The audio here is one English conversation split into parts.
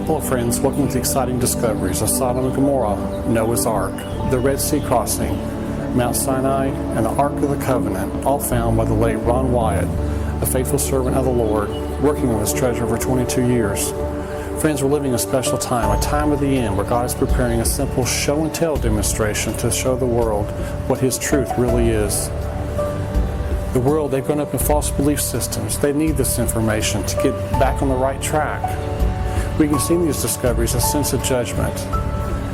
Hello friends, welcome to the exciting discoveries of Sodom and Gomorrah, Noah's Ark, the Red Sea crossing, Mount Sinai, and the Ark of the Covenant, all found by the late Ron Wyatt, a faithful servant of the Lord, working on this treasure for 22 years. Friends, we're living a special time, a time of the end, where God is preparing a simple show and tell demonstration to show the world what His truth really is. The world, they've grown up in false belief systems. They need this information to get back on the right track. We can see in these discoveries a sense of judgment.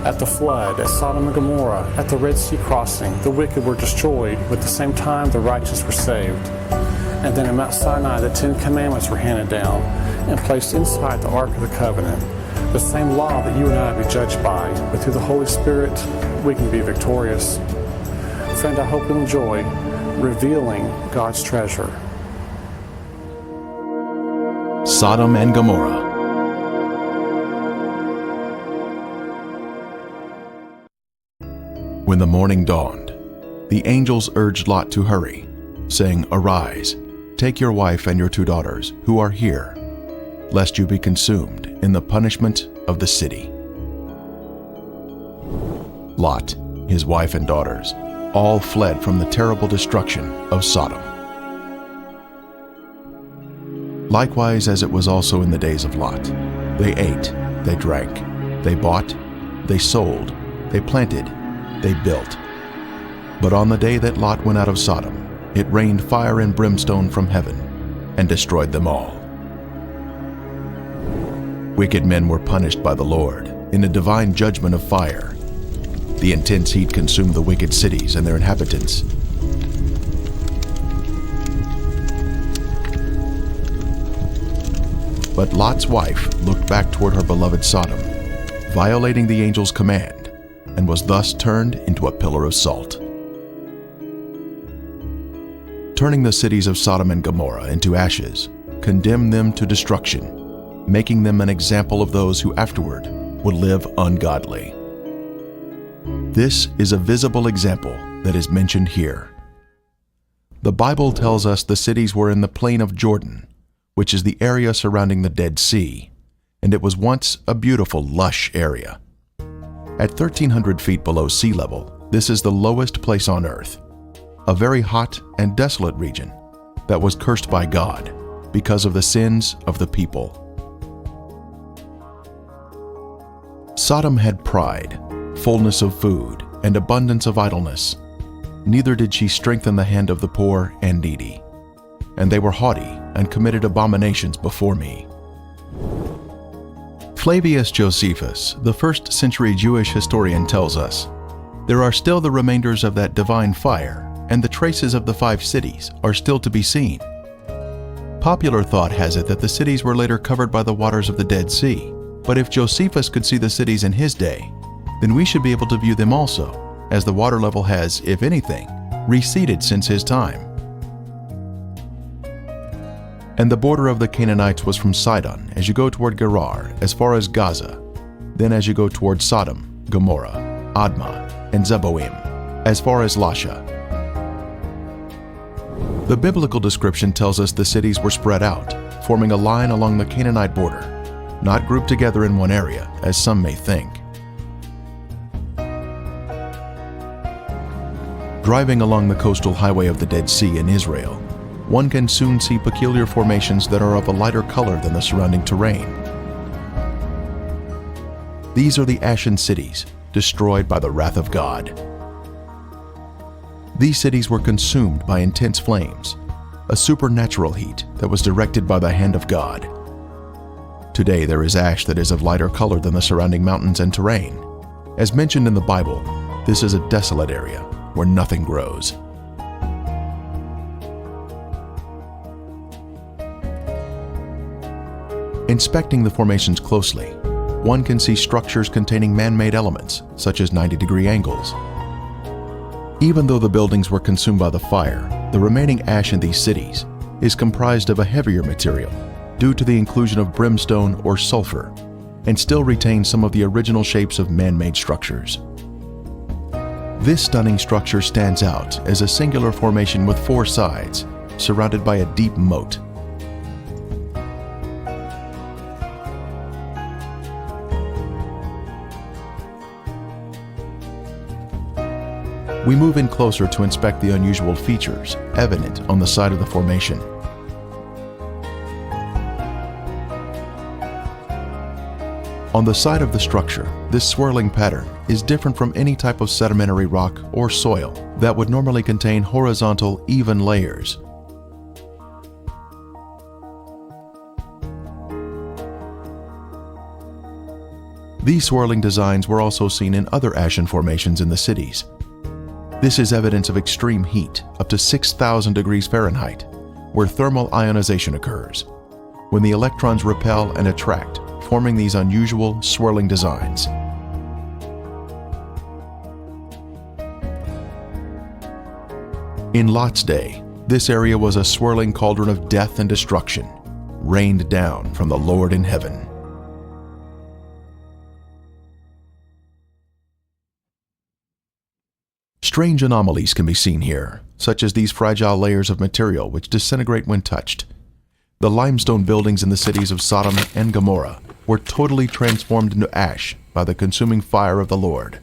At the flood, at Sodom and Gomorrah, at the Red Sea crossing, the wicked were destroyed, but at the same time the righteous were saved. And then at Mount Sinai, the 10 Commandments were handed down and placed inside the Ark of the Covenant. The same law that you and I be judged by, but through the Holy Spirit, we can be victorious. Friend, I hope you enjoy revealing God's treasure. Sodom and Gomorrah. When the morning dawned, the angels urged Lot to hurry, saying, "Arise, take your wife and your 2 daughters, who are here, lest you be consumed in the punishment of the city." Lot, his wife and daughters, all fled from the terrible destruction of Sodom. Likewise, as it was also in the days of Lot, they ate, they drank, they bought, they sold, they planted, they built. But on the day that Lot went out of Sodom, it rained fire and brimstone from heaven and destroyed them all. Wicked men were punished by the Lord in a divine judgment of fire. The intense heat consumed the wicked cities and their inhabitants. But Lot's wife looked back toward her beloved Sodom, violating the angel's command, and was thus turned into a pillar of salt. Turning the cities of Sodom and Gomorrah into ashes, condemned them to destruction, making them an example of those who afterward would live ungodly. This is a visible example that is mentioned here. The Bible tells us the cities were in the plain of Jordan, which is the area surrounding the Dead Sea, and it was once a beautiful, lush area. At 1,300 feet below sea level, this is the lowest place on earth, a very hot and desolate region that was cursed by God because of the sins of the people. Sodom had pride, fullness of food, and abundance of idleness. Neither did she strengthen the hand of the poor and needy. And they were haughty and committed abominations before me. Flavius Josephus, the first-century Jewish historian, tells us, "There are still the remainders of that divine fire, and the traces of the 5 cities are still to be seen." Popular thought has it that the cities were later covered by the waters of the Dead Sea, but if Josephus could see the cities in his day, then we should be able to view them also, as the water level has, if anything, receded since his time. And the border of the Canaanites was from Sidon as you go toward Gerar, as far as Gaza, then as you go toward Sodom, Gomorrah, Admah, and Zeboim, as far as Lasha. The biblical description tells us the cities were spread out, forming a line along the Canaanite border, not grouped together in one area, as some may think. Driving along the coastal highway of the Dead Sea in Israel, one can soon see peculiar formations that are of a lighter color than the surrounding terrain. These are the ashen cities, destroyed by the wrath of God. These cities were consumed by intense flames, a supernatural heat that was directed by the hand of God. Today there is ash that is of lighter color than the surrounding mountains and terrain. As mentioned in the Bible, this is a desolate area where nothing grows. Inspecting the formations closely, one can see structures containing man-made elements, such as 90-degree angles. Even though the buildings were consumed by the fire, the remaining ash in these cities is comprised of a heavier material due to the inclusion of brimstone or sulfur, and still retains some of the original shapes of man-made structures. This stunning structure stands out as a singular formation with 4 sides, surrounded by a deep moat. We move in closer to inspect the unusual features evident on the side of the formation. On the side of the structure, this swirling pattern is different from any type of sedimentary rock or soil that would normally contain horizontal, even layers. These swirling designs were also seen in other ashen formations in the cities. This is evidence of extreme heat, up to 6,000 degrees Fahrenheit, where thermal ionization occurs, when the electrons repel and attract, forming these unusual swirling designs. In Lot's day, this area was a swirling cauldron of death and destruction, rained down from the Lord in heaven. Strange anomalies can be seen here, such as these fragile layers of material which disintegrate when touched. The limestone buildings in the cities of Sodom and Gomorrah were totally transformed into ash by the consuming fire of the Lord.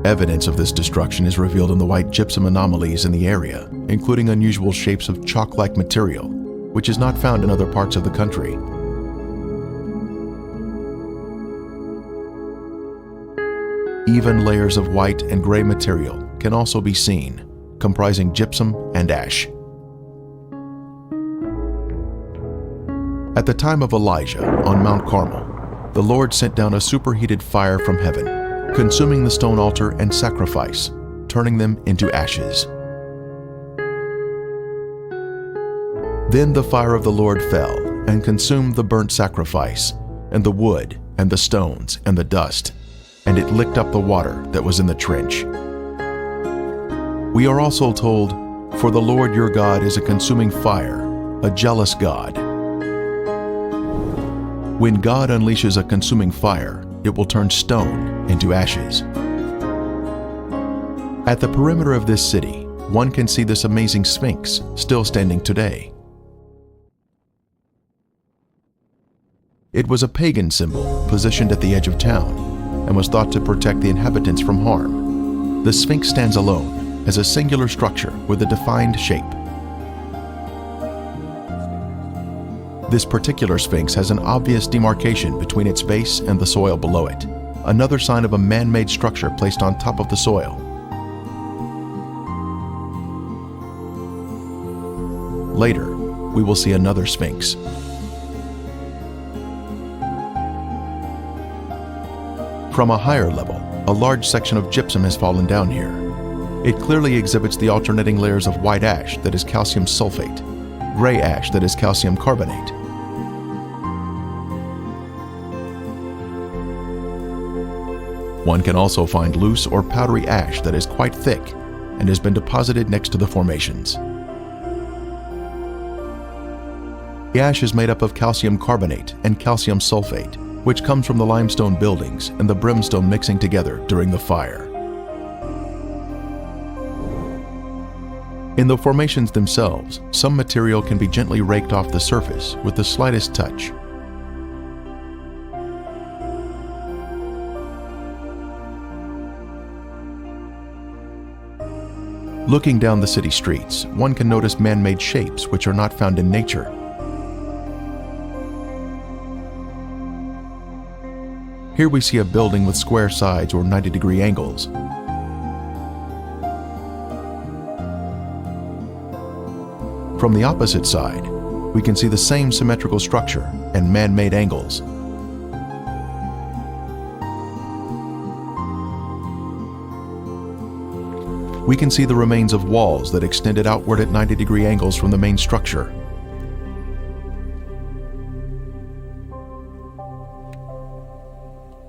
Evidence of this destruction is revealed in the white gypsum anomalies in the area, including unusual shapes of chalk-like material, which is not found in other parts of the country. Even layers of white and gray material can also be seen, comprising gypsum and ash. At the time of Elijah on Mount Carmel, the Lord sent down a superheated fire from heaven, consuming the stone altar and sacrifice, turning them into ashes. Then the fire of the Lord fell and consumed the burnt sacrifice, and the wood, and the stones, and the dust, and it licked up the water that was in the trench. We are also told, "For the Lord your God is a consuming fire, a jealous God." When God unleashes a consuming fire, it will turn stone into ashes. At the perimeter of this city, one can see this amazing Sphinx still standing today. It was a pagan symbol positioned at the edge of town and was thought to protect the inhabitants from harm. The Sphinx stands alone as a singular structure with a defined shape. This particular Sphinx has an obvious demarcation between its base and the soil below it, another sign of a man-made structure placed on top of the soil. Later, we will see another Sphinx. From a higher level, a large section of gypsum has fallen down here. It clearly exhibits the alternating layers of white ash that is calcium sulfate, gray ash that is calcium carbonate. One can also find loose or powdery ash that is quite thick and has been deposited next to the formations. The ash is made up of calcium carbonate and calcium sulfate, which comes from the limestone buildings and the brimstone mixing together during the fire. In the formations themselves, some material can be gently raked off the surface with the slightest touch. Looking down the city streets, one can notice man-made shapes which are not found in nature. Here we see a building with square sides or 90-degree angles. From the opposite side, we can see the same symmetrical structure and man-made angles. We can see the remains of walls that extended outward at 90-degree angles from the main structure.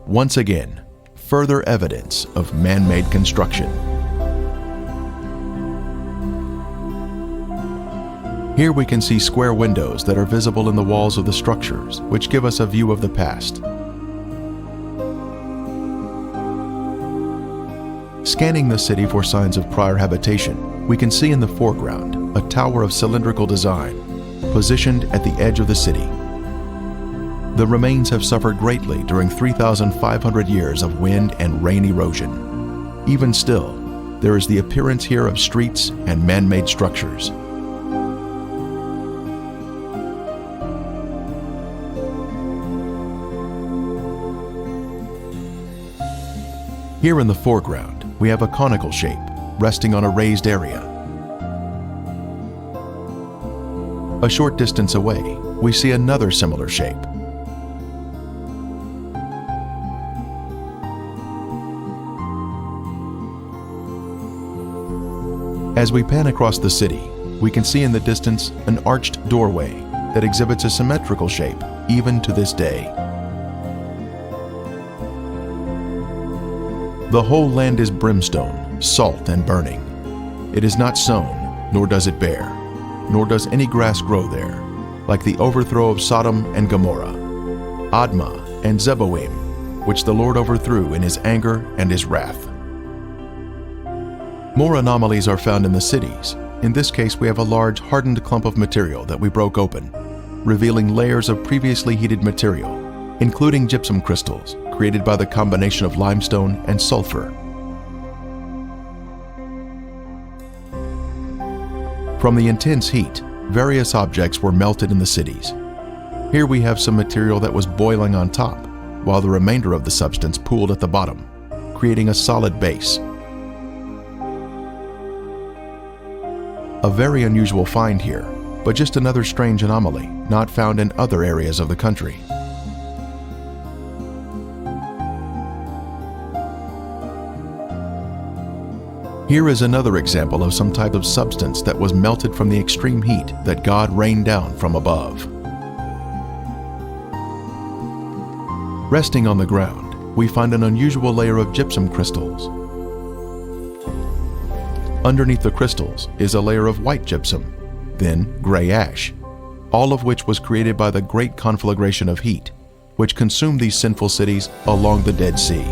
Once again, further evidence of man-made construction. Here we can see square windows that are visible in the walls of the structures, which give us a view of the past. Scanning the city for signs of prior habitation, we can see in the foreground a tower of cylindrical design, positioned at the edge of the city. The remains have suffered greatly during 3,500 years of wind and rain erosion. Even still, there is the appearance here of streets and man-made structures. Here in the foreground, we have a conical shape resting on a raised area. A short distance away, we see another similar shape. As we pan across the city, we can see in the distance an arched doorway that exhibits a symmetrical shape even to this day. The whole land is brimstone, salt and burning. It is not sown, nor does it bear, nor does any grass grow there, like the overthrow of Sodom and Gomorrah, Admah and Zeboim, which the Lord overthrew in his anger and his wrath. More anomalies are found in the cities. In this case, we have a large hardened clump of material that we broke open, revealing layers of previously heated material, including gypsum crystals created by the combination of limestone and sulfur. From the intense heat, various objects were melted in the cities. Here we have some material that was boiling on top, while the remainder of the substance pooled at the bottom, creating a solid base. A very unusual find here, but just another strange anomaly not found in other areas of the country. Here is another example of some type of substance that was melted from the extreme heat that God rained down from above. Resting on the ground, we find an unusual layer of gypsum crystals. Underneath the crystals is a layer of white gypsum, then gray ash, all of which was created by the great conflagration of heat, which consumed these sinful cities along the Dead Sea.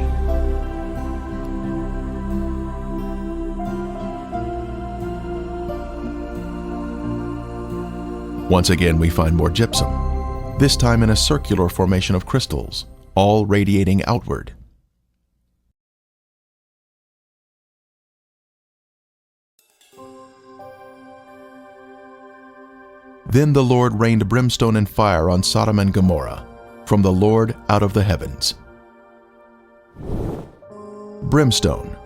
Once again, we find more gypsum, this time in a circular formation of crystals, all radiating outward. Then the Lord rained brimstone and fire on Sodom and Gomorrah, from the Lord out of the heavens. Brimstone.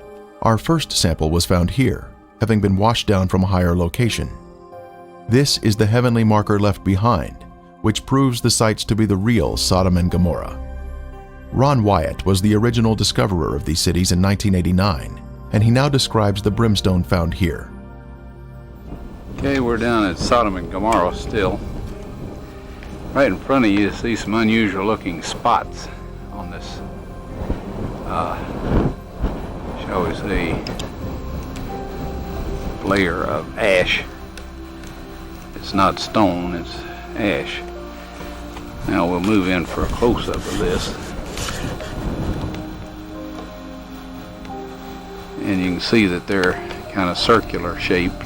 Our first sample was found here, having been washed down from a higher location. This is the heavenly marker left behind, which proves the sites to be the real Sodom and Gomorrah. Ron Wyatt was the original discoverer of these cities in 1989, and he now describes the brimstone found here. Okay, we're down at Sodom and Gomorrah still. Right in front of you see some unusual looking spots on this, shall we say, layer of ash. It's not stone, it's ash. Now we'll move in for a close-up of this. And you can see that they're kind of circular shaped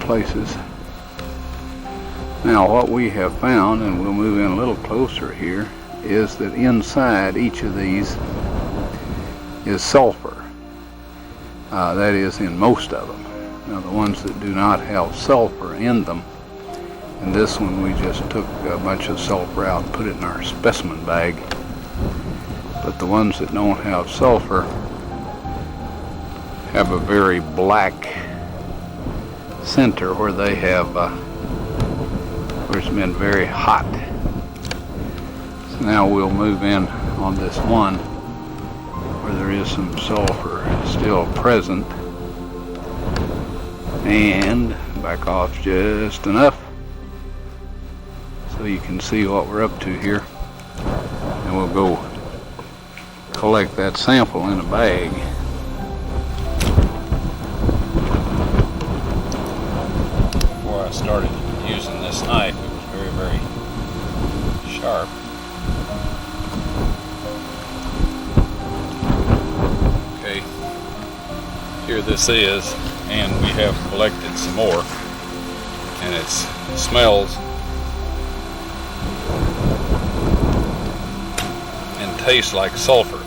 places. Now what we have found, and we'll move in a little closer here, is that inside each of these is sulfur. That is in most of them. Now the ones that do not have sulfur in them, and this one we just took a bunch of sulfur out and put it in our specimen bag. But the ones that don't have sulfur have a very black center where they have, where it's been very hot. So now we'll move in on this one where there is some sulfur still present, and back off just enough so you can see what we're up to here, and we'll go collect that sample in a bag. Before I started using this knife, it was very, very sharp. Okay, here this is, and we have collected some more, and it smells and tastes like sulfur.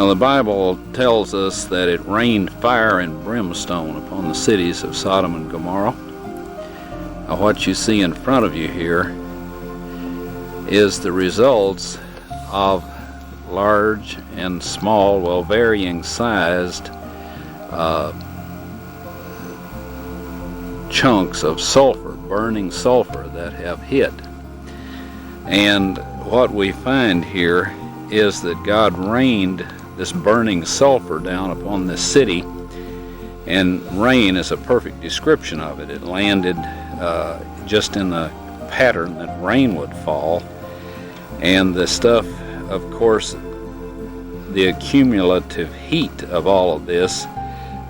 Now the Bible tells us that it rained fire and brimstone upon the cities of Sodom and Gomorrah. Now what you see in front of you here is the results of large and small, well, varying sized chunks of sulfur, burning sulfur that have hit. And what we find here is that God rained this burning sulfur down upon this city, and rain is a perfect description of it. It landed just in the pattern that rain would fall, and the stuff, of course, the accumulative heat of all of this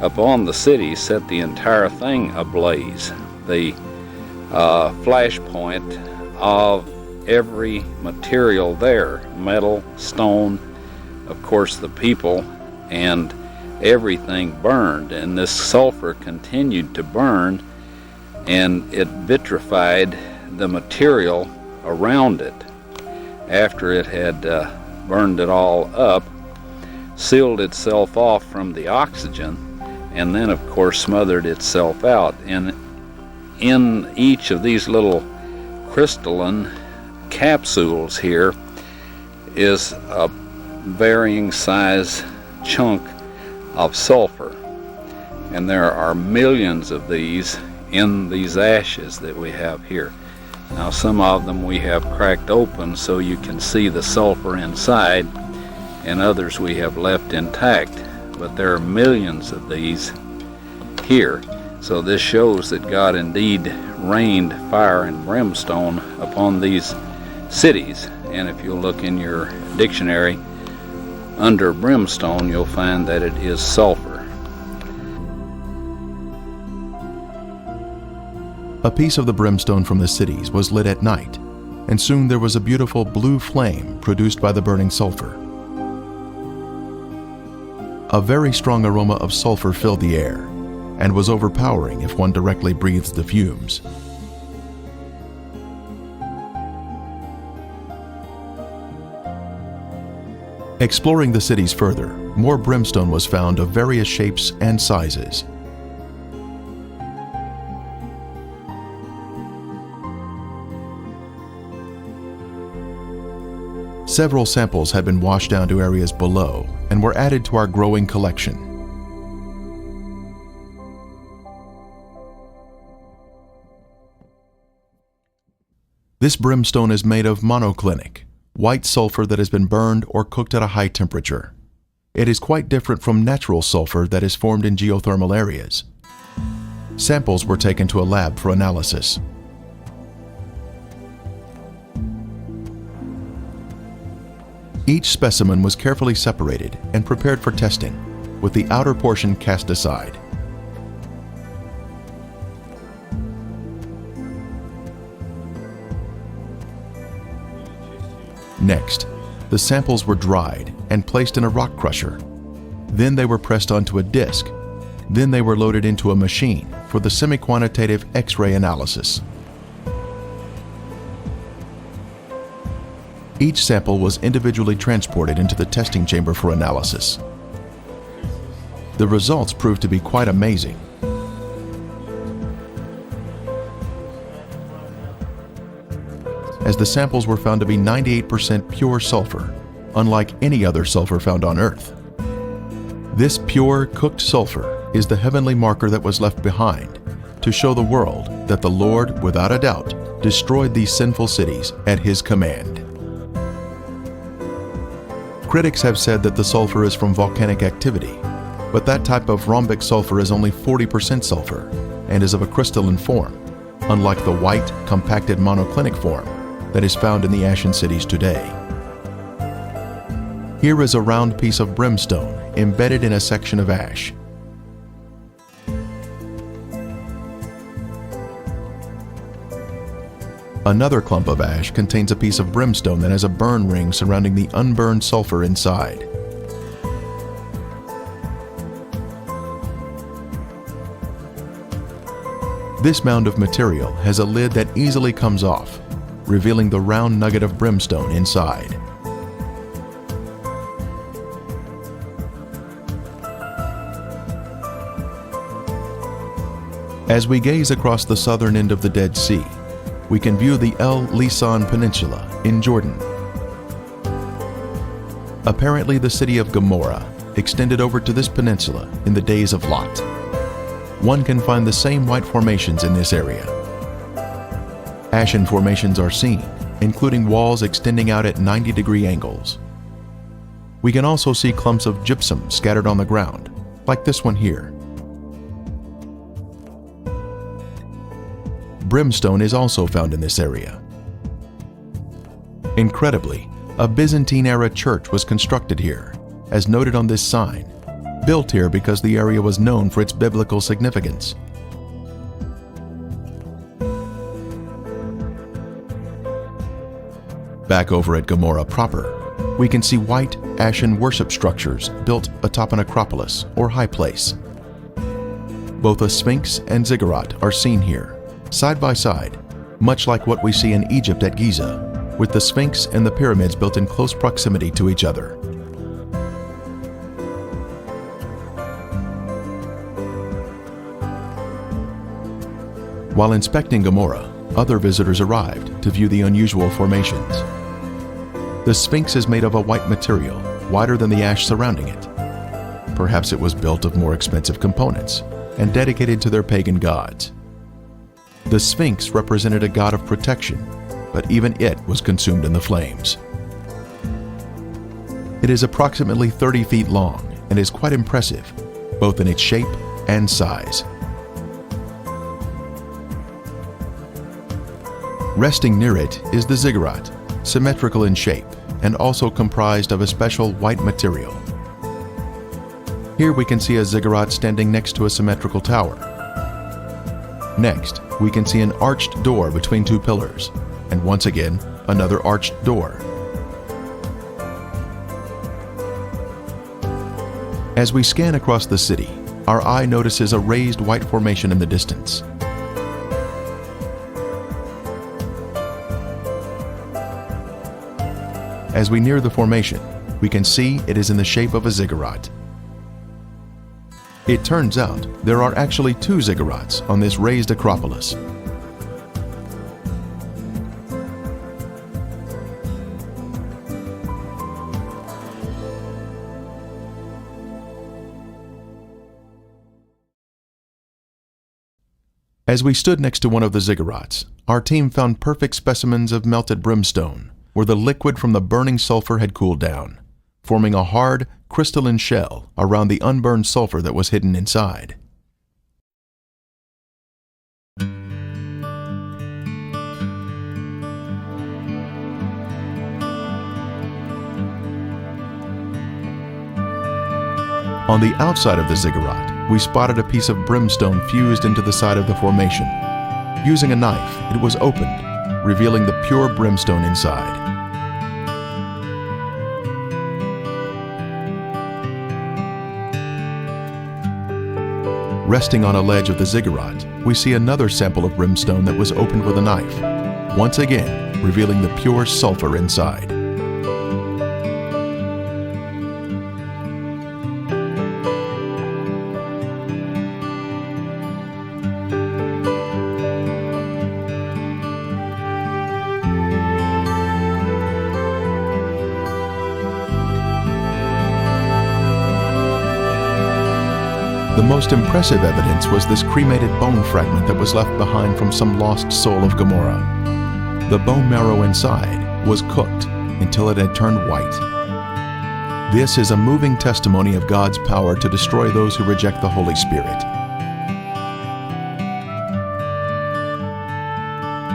upon the city set the entire thing ablaze. The flashpoint of every material there, metal, stone, of course the people, and everything burned, and this sulfur continued to burn, and it vitrified the material around it. After it had burned it all up, sealed itself off from the oxygen, and then of course smothered itself out. And in each of these little crystalline capsules here is a varying size chunk of sulfur, and there are millions of these in these ashes that we have here. Now some of them we have cracked open so you can see the sulfur inside, and others we have left intact, but there are millions of these here. So this shows that God indeed rained fire and brimstone upon these cities. And if you look in your dictionary under brimstone, you'll find that it is sulfur. A piece of the brimstone from the cities was lit at night, and soon there was a beautiful blue flame produced by the burning sulfur. A very strong aroma of sulfur filled the air, and was overpowering if one directly breathed the fumes. Exploring the cities further, more brimstone was found of various shapes and sizes. Several samples had been washed down to areas below and were added to our growing collection. This brimstone is made of monoclinic, white sulfur that has been burned or cooked at a high temperature. It is quite different from natural sulfur that is formed in geothermal areas. Samples were taken to a lab for analysis. Each specimen was carefully separated and prepared for testing, with the outer portion cast aside. Next, the samples were dried and placed in a rock crusher. Then they were pressed onto a disc. Then they were loaded into a machine for the semi-quantitative X-ray analysis. Each sample was individually transported into the testing chamber for analysis. The results proved to be quite amazing. As the samples were found to be 98% pure sulfur, unlike any other sulfur found on Earth. This pure, cooked sulfur is the heavenly marker that was left behind to show the world that the Lord, without a doubt, destroyed these sinful cities at His command. Critics have said that the sulfur is from volcanic activity, but that type of rhombic sulfur is only 40% sulfur and is of a crystalline form, unlike the white, compacted monoclinic form that is found in the ashen cities today. Here is a round piece of brimstone embedded in a section of ash. Another clump of ash contains a piece of brimstone that has a burn ring surrounding the unburned sulfur inside. This mound of material has a lid that easily comes off, revealing the round nugget of brimstone inside. As we gaze across the southern end of the Dead Sea, we can view the El Lisan Peninsula in Jordan. Apparently, the city of Gomorrah extended over to this peninsula in the days of Lot. One can find the same white formations in this area. Ashen formations are seen, including walls extending out at 90-degree angles. We can also see clumps of gypsum scattered on the ground, like this one here. Brimstone is also found in this area. Incredibly, a Byzantine-era church was constructed here, as noted on this sign, built here because the area was known for its biblical significance. Back over at Gomorrah proper, we can see white, ashen worship structures built atop an acropolis or high place. Both a sphinx and ziggurat are seen here, side by side, much like what we see in Egypt at Giza, with the Sphinx and the pyramids built in close proximity to each other. While inspecting Gomorrah, other visitors arrived to view the unusual formations. The Sphinx is made of a white material, whiter than the ash surrounding it. Perhaps it was built of more expensive components and dedicated to their pagan gods. The Sphinx represented a god of protection, but even it was consumed in the flames. It is approximately 30 feet long and is quite impressive, both in its shape and size. Resting near it is the ziggurat, symmetrical in shape and also comprised of a special white material. Here we can see a ziggurat standing next to a symmetrical tower. Next, we can see an arched door between two pillars, and once again, another arched door. As we scan across the city, our eye notices a raised white formation in the distance. As we near the formation, we can see it is in the shape of a ziggurat. It turns out there are actually two ziggurats on this raised acropolis. As we stood next to one of the ziggurats, our team found perfect specimens of melted brimstone, where the liquid from the burning sulfur had cooled down, forming a hard, crystalline shell around the unburned sulfur that was hidden inside. On the outside of the ziggurat, we spotted a piece of brimstone fused into the side of the formation. Using a knife, it was opened, revealing the pure brimstone inside. Resting on a ledge of the ziggurat, we see another sample of brimstone that was opened with a knife, once again revealing the pure sulfur inside. The most impressive evidence was this cremated bone fragment that was left behind from some lost soul of Gomorrah. The bone marrow inside was cooked until it had turned white. This is a moving testimony of God's power to destroy those who reject the Holy Spirit.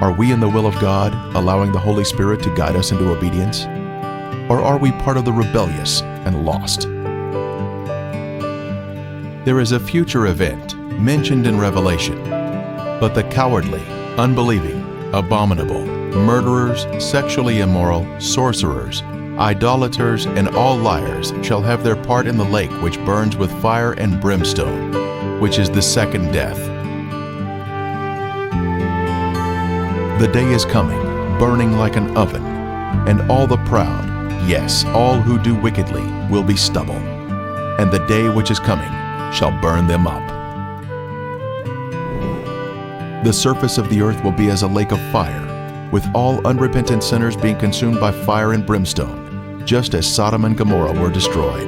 Are we in the will of God, allowing the Holy Spirit to guide us into obedience? Or are we part of the rebellious and lost? There is a future event mentioned in Revelation, but the cowardly, unbelieving, abominable, murderers, sexually immoral, sorcerers, idolaters, and all liars shall have their part in the lake which burns with fire and brimstone, which is the second death. The day is coming, burning like an oven, and all the proud, yes, all who do wickedly, will be stubble, and the day which is coming shall burn them up. The surface of the earth will be as a lake of fire, with all unrepentant sinners being consumed by fire and brimstone, just as Sodom and Gomorrah were destroyed.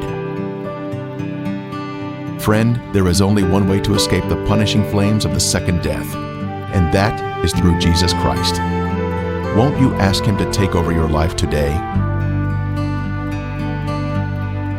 Friend, there is only one way to escape the punishing flames of the second death, and that is through Jesus Christ. Won't you ask Him to take over your life today?